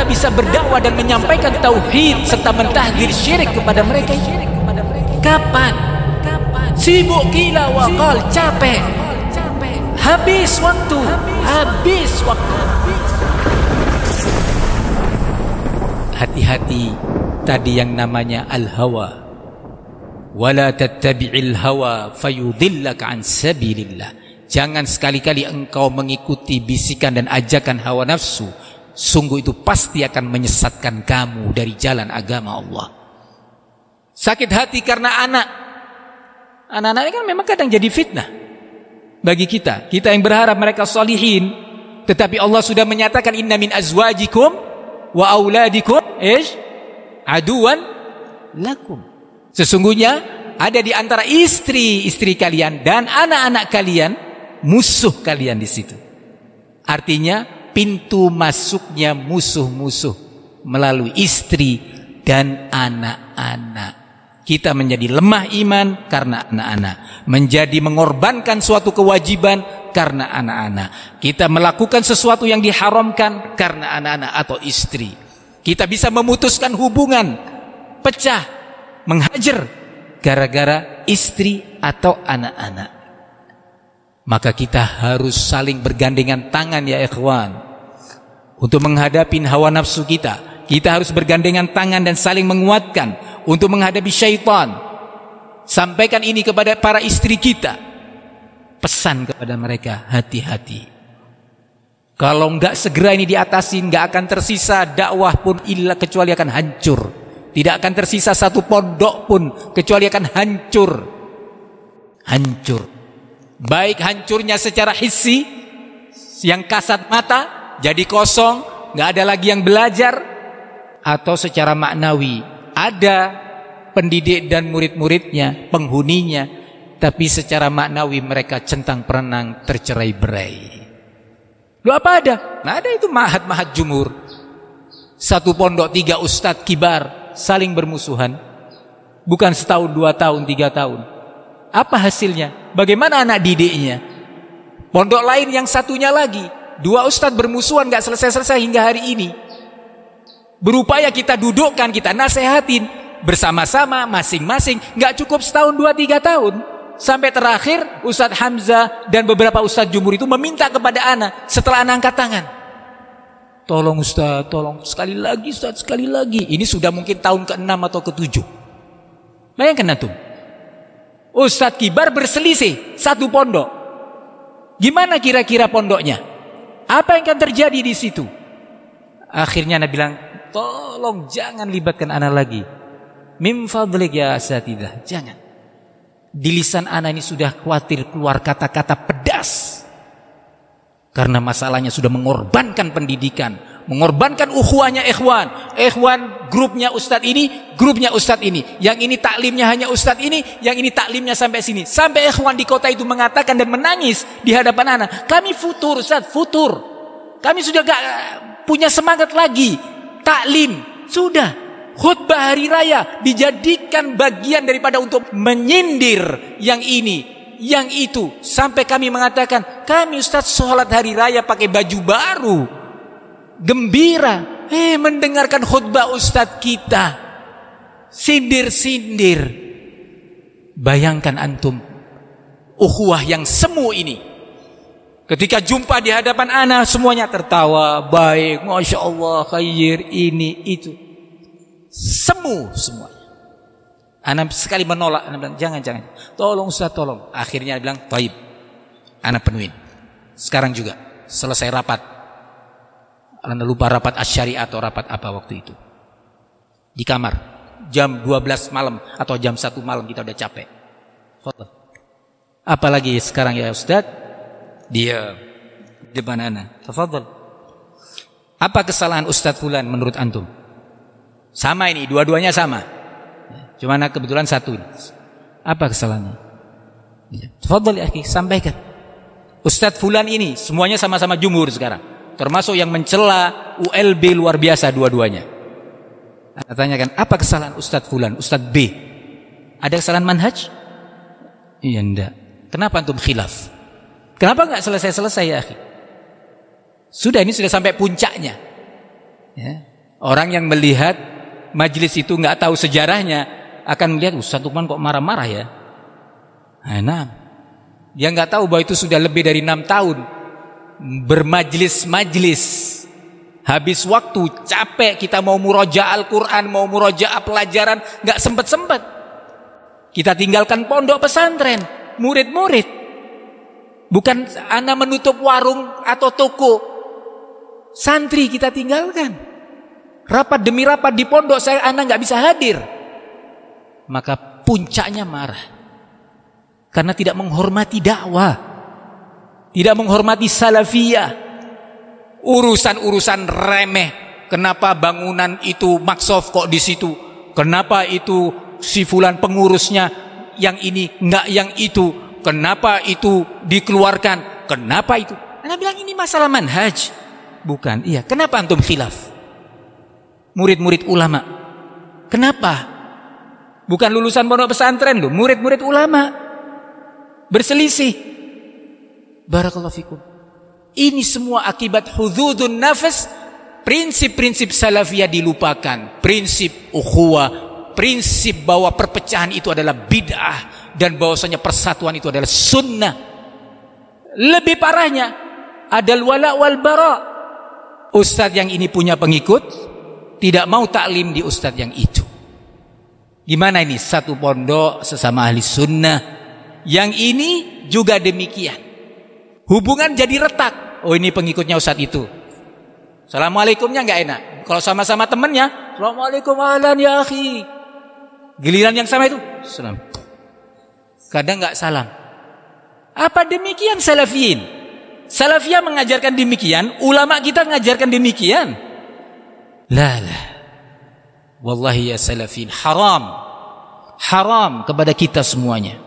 bisa berdakwah dan menyampaikan tauhid serta mentahdir syirik kepada mereka? Kapan? Sibuk gila wakal, capek, habis waktu. Hati-hati tadi yang namanya al-hawa. Wala tattabi'il hawa fayudillaka an sabilillah. Jangan sekali-kali engkau mengikuti bisikan dan ajakan hawa nafsu. Sungguh itu pasti akan menyesatkan kamu dari jalan agama Allah. Sakit hati karena anak-anak ini kan memang kadang jadi fitnah bagi kita yang berharap mereka sholihin, tetapi Allah sudah menyatakan inna min azwajikum wa auladikum aduwan lakum. Sesungguhnya ada di antara istri-istri kalian dan anak-anak kalian musuh kalian di situ. Artinya pintu masuknya musuh-musuh melalui istri dan anak-anak. Kita menjadi lemah iman karena anak-anak, menjadi mengorbankan suatu kewajiban karena anak-anak. Kita melakukan sesuatu yang diharamkan karena anak-anak atau istri. Kita bisa memutuskan hubungan, pecah, menghajar gara-gara istri atau anak-anak. Maka kita harus saling bergandengan tangan ya ikhwan. Untuk menghadapi hawa nafsu kita, kita harus bergandengan tangan dan saling menguatkan untuk menghadapi syaitan. Sampaikan ini kepada para istri kita. Pesan kepada mereka, hati-hati. Kalau enggak segera ini diatasi, enggak akan tersisa dakwah pun illa kecuali akan hancur. Tidak akan tersisa satu pondok pun kecuali akan hancur. Hancur. Baik hancurnya secara hissi, yang kasat mata, jadi kosong, enggak ada lagi yang belajar, atau secara maknawi, ada pendidik dan murid-muridnya, penghuninya, tapi secara maknawi mereka centang perenang, tercerai-berai. Lu apa ada? Nah ada itu mahat-mahat jumhur. Satu pondok 3 ustadz kibar saling bermusuhan. Bukan setahun, 2 tahun, 3 tahun. Apa hasilnya? Bagaimana anak didiknya? Pondok lain yang satunya lagi, 2 ustadz bermusuhan gak selesai-selesai hingga hari ini. Berupaya kita dudukkan, kita nasehatin bersama-sama masing-masing, gak cukup setahun, 2, 3 tahun. Sampai terakhir Ustadz Hamzah dan beberapa ustadz jumhur itu meminta kepada ana setelah ana angkat tangan. Tolong Ustadz, tolong sekali lagi Ustadz, sekali lagi. Ini sudah mungkin tahun ke-6 atau ke-7. Bayangkan antum. Ustadz kibar berselisih satu pondok. Gimana kira-kira pondoknya? Apa yang akan terjadi di situ? Akhirnya ana bilang, tolong jangan libatkan ana lagi. Min fadlik ya asatidzah, jangan. Di lisan ana ini sudah khawatir keluar kata-kata pedas. Karena masalahnya sudah mengorbankan pendidikan, mengorbankan ukhuwahnya ikhwan. Ikhwan grupnya ustadz ini, grupnya ustadz ini. Yang ini taklimnya hanya ustadz ini, yang ini taklimnya sampai sini. Sampai ikhwan di kota itu mengatakan dan menangis di hadapan ana, kami futur Ustadz, futur. Kami sudah gak punya semangat lagi. Taklim sudah. Khutbah hari raya dijadikan bagian daripada untuk menyindir yang ini, yang itu. Sampai kami mengatakan, kami Ustadz sholat hari raya pakai baju baru, gembira, mendengarkan khutbah Ustadz kita, sindir-sindir. Bayangkan antum, ukhuwah yang semu ini. Ketika jumpa di hadapan ana, semuanya tertawa, baik, Masya Allah, khair, ini, itu. Semu semuanya. Anak sekali menolak, anak bilang jangan. Tolong Ustaz, tolong. Akhirnya dia bilang, "Baik. Anak penuhin." Sekarang juga selesai rapat. Anak lupa rapat asyariah atau rapat apa waktu itu. Di kamar. Jam 12 malam atau jam 1 malam kita udah capek. Apalagi sekarang ya Ustaz? Dia di depan anak. Tafadhal. Apa kesalahan Ustaz fulan menurut antum? Sama ini, dua-duanya sama. Cuma kebetulan satu. Apa kesalahannya? Tafadhal ya akhi, sampaikan. Ustadz fulan ini, semuanya sama-sama jumhur sekarang. Termasuk yang mencela ULB luar biasa dua-duanya. Anda tanyakan, apa kesalahan Ustadz fulan, Ustadz B? Ada kesalahan manhaj? Iya enggak. Kenapa antum khilaf? Kenapa enggak selesai-selesai ya akhi? Sudah, ini sudah sampai puncaknya. Ya. Orang yang melihat majelis itu nggak tahu sejarahnya akan melihat Ustaz Lukman kok marah-marah ya. Nah, dia nggak tahu bahwa itu sudah lebih dari 6 tahun bermajlis-majlis. Habis waktu, capek, kita mau murojaah Al-Quran, mau murojaah pelajaran, nggak sempet-sempet. Kita tinggalkan pondok pesantren, murid-murid. Bukan ana menutup warung atau toko, santri kita tinggalkan. Rapat demi rapat di pondok saya ana nggak bisa hadir. Maka puncaknya marah, karena tidak menghormati dakwah, tidak menghormati salafiyah. Urusan-urusan remeh. Kenapa bangunan itu makshof kok di situ? Kenapa itu si fulan pengurusnya yang ini enggak yang itu? Kenapa itu dikeluarkan? Kenapa itu? Anda bilang ini masalah manhaj. Bukan, iya. Kenapa antum khilaf? Murid-murid ulama. Kenapa? Bukan lulusan pondok pesantren loh, murid-murid ulama. Berselisih. Barakallahu fikum. Ini semua akibat hududun nafas. Prinsip-prinsip salafiyah dilupakan. Prinsip ukhuwah, prinsip bahwa perpecahan itu adalah bid'ah dan bahwasanya persatuan itu adalah sunnah. Lebih parahnya ada wala wal bara. Ustadz yang ini punya pengikut, tidak mau taklim di ustadz yang itu. Gimana ini? Satu pondok sesama ahli sunnah, yang ini juga demikian. Hubungan jadi retak. Oh, ini pengikutnya ustadz itu. Assalamualaikumnya nggak enak. Kalau sama-sama temennya, assalamualaikum ahlan ya akhi. Giliran yang sama itu, salam. Kadang nggak salam. Apa demikian salafiyin? Salafiyah mengajarkan demikian, ulama kita mengajarkan demikian. La. Wallahi ya salafiyin, haram kepada kita semuanya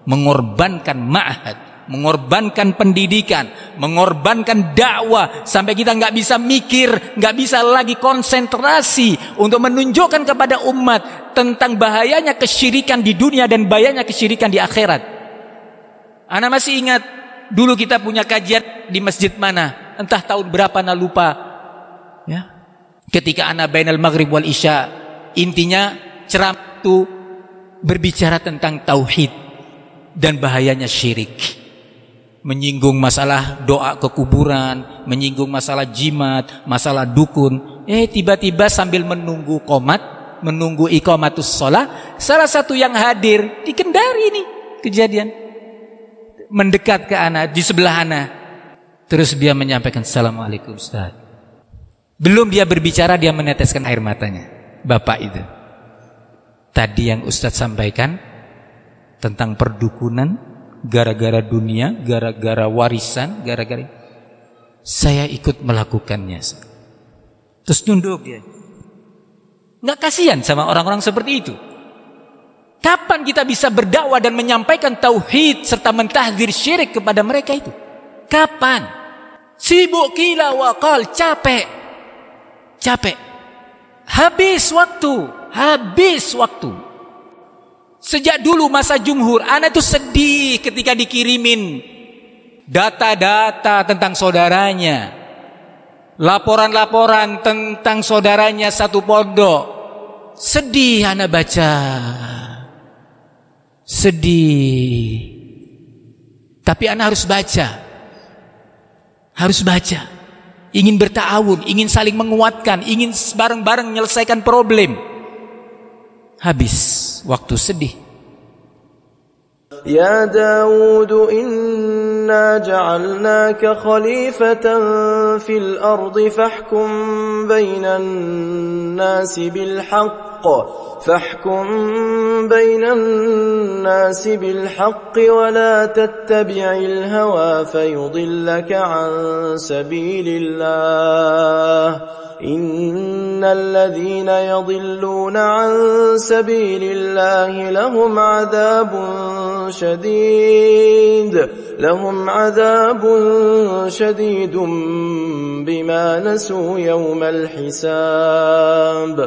mengorbankan ma'had, mengorbankan pendidikan, mengorbankan dakwah sampai kita nggak bisa mikir, nggak bisa lagi konsentrasi untuk menunjukkan kepada umat tentang bahayanya kesyirikan di dunia dan bahayanya kesyirikan di akhirat. Ana masih ingat dulu kita punya kajian di masjid mana, entah tahun berapa ana lupa. Ya. Ketika ana bainal maghrib wal isya, intinya ceramah itu berbicara tentang tauhid dan bahayanya syirik. Menyinggung masalah doa ke kuburan, menyinggung masalah jimat, masalah dukun. Tiba-tiba sambil menunggu qomat, menunggu iqamatus shalah, salah satu yang hadir di Kendari ini kejadian, mendekat ke ana, di sebelah ana, terus dia menyampaikan assalamualaikum Ustaz. Belum dia berbicara, dia meneteskan air matanya. Bapak itu tadi yang Ustaz sampaikan tentang perdukunan, gara-gara dunia, gara-gara warisan, gara-gara saya ikut melakukannya. Terus nunduk dia. Nggak kasihan sama orang-orang seperti itu? Kapan kita bisa berdakwah dan menyampaikan tauhid serta mentahdzir syirik kepada mereka itu? Kapan? Sibuk kila waqal, capek. Habis waktu. Sejak dulu masa jumhur, ana itu sedih ketika dikirimin data-data tentang saudaranya, laporan-laporan tentang saudaranya satu pondok. Sedih ana baca. Sedih. Tapi ana harus baca. Ingin berta'awun, ingin saling menguatkan, ingin bareng-bareng menyelesaikan problem. Habis waktu sedih. Ya Daud, inna ja'alnaka khalifatan fil ardi fahkum bainan nasi bil haqq wa la tattabi'il hawa fayudillaka an sabilillah. إن الذين يضلون عن سبيل الله لهم عذاب شديد بما نسوا يوم الحساب.